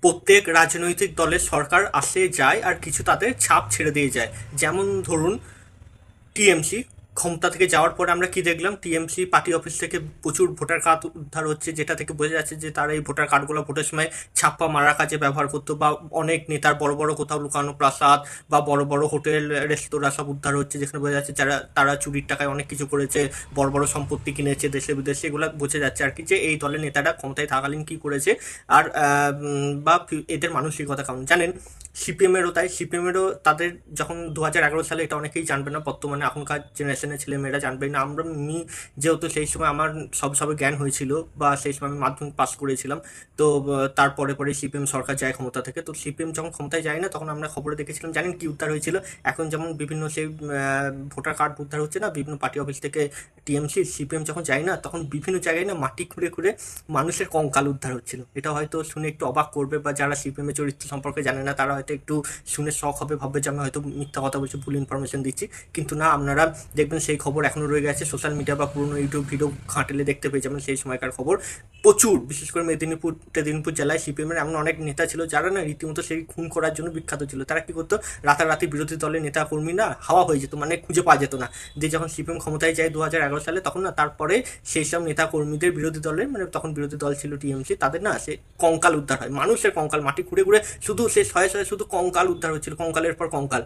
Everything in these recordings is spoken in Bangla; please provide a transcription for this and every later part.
প্রত্যেক রাজনৈতিক দলের সরকার আসে যায় আর কিছু তাদের ছাপ ছেড়ে দিয়ে যায়। যেমন ধরুন টিএমসি ক্ষমতা থেকে যাওয়ার পরে আমরা কি দেখলাম, টিএমসি পার্টি অফিস থেকে প্রচুর ভোটার কার্ড উদ্ধার হচ্ছে, যেটা থেকে বোঝা যাচ্ছে যে তারা এই ভোটার কার্ডগুলো ভোটের সময় ছাপ্পা মারার কাজে ব্যবহার করতো। বা অনেক নেতার বড় বড় কোথাও লুকানো প্রাসাদ বা বড় বড় হোটেল রেস্তোরাঁ সব উদ্ধার হচ্ছে, যেখানে বোঝা যাচ্ছে যারা তারা চুরির টাকায় অনেক কিছু করেছে, বড় বড় সম্পত্তি কিনেছে দেশে বিদেশে। এগুলো বোঝা যাচ্ছে আর কি যে এই দলের নেতারা ক্ষমতায় থাকালীন কি করেছে। আর এদের মানসিকতা কেমন জানেন। সিপিএমেরও তাই, সিপিএমেরও তাদের যখন 2011 সালে, এটা অনেকেই জানবে না, বর্তমানে এখনকার জেনারেশনের ছেলেমেয়েরা জানবে না। যেহেতু সেই সময় আমার সবে জ্ঞান হয়েছিল বা সেই সময় আমি মাধ্যমিক পাস করেছিলাম, তো তারপরে পরে সিপিএম সরকার যায় ক্ষমতা থেকে। তো সিপিএম যখন ক্ষমতায় যায় না, তখন আমরা খবরে দেখেছিলাম, জানেন কি উদ্ধার হয়েছিল। এখন যেমন বিভিন্ন সেই ভোটার কার্ড উদ্ধার হচ্ছে না বিভিন্ন পার্টি অফিস থেকে, টিএমসি সিপিএম যখন যায় না, তখন বিভিন্ন জায়গায় না মাটি খুঁড়ে খুঁড়ে মানুষের কঙ্কাল উদ্ধার হচ্ছিল। এটা হয়তো শুনে একটু অবাক করবে, বা যারা সিপিএম এর চরিত্র সম্পর্কে জানে না তারা হয়তো একটু শুনে শখ হবে, ভাববে যে আমি হয়তো মিথ্যা কথা বলছি, ভুল ইনফরমেশন দিচ্ছি। কিন্তু না, আপনারা দেখবেন সেই খবর এখনও রয়ে গেছে সোশ্যাল মিডিয়া বা পুরোনো ইউটিউব ভিডিও ঘাঁটলে দেখতে পেয়ে যাবেন সেই সময়কার খবর। প্রচুর, বিশেষ করে মেদিনীপুর জেলায় সিপিএমের এমন অনেক নেতা ছিল যারা না রীতিমতো সেই খুন করার জন্য বিখ্যাত ছিল। তারা কি করতো, রাতারাতি বিরোধী দলের নেতা কর্মী না হাওয়া হয়ে যেত, মানে খুঁজে পাওয়া যেত না। দিয়ে যখন সিপিএম ক্ষমতায় যায় 2011 সালে, তখন না তারপরে সেই সব নেতা কর্মীদের, বিরোধী দলের, মানে তখন বিরোধী দল ছিল টিএমসি, তাদের না সে কঙ্কাল উদ্ধার হয়, মানুষের কঙ্কাল মাটি খুঁড়ে খুঁড়ে শুধু সে শয়ে শয়ে শুধু কঙ্কাল উদ্ধার হচ্ছিল, কঙ্কালের পর কঙ্কাল।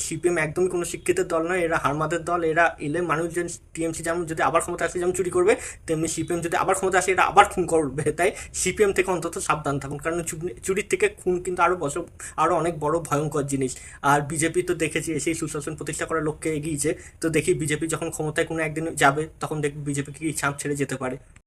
সিপিএম একদমই কোনো শিক্ষিত দল নয়, এরা হারমাদের দল। এরা এলে মানুষজন, টিএমসি যেমন যদি আবার ক্ষমতা আসে যেমন চুরি করবে, তেমনি সিপিএম যদি আবার ক্ষমতা আসে এরা আবার খুন করবে। তাই সিপিএম থেকে অন্তত সাবধান থাকুন, কারণ চুরির থেকে খুন কিন্তু আরো অনেক বড় ভয়ঙ্কর জিনিস। আর বিজেপি তো দেখেছি এসেই সুশাসন প্রতিষ্ঠা করার লক্ষ্যে এগিয়েছে। তো দেখি বিজেপি যখন ক্ষমতায় কোনো একদিন যাবে, তখন দেখবি বিজেপি কি ছাপ ছেড়ে যেতে পারে।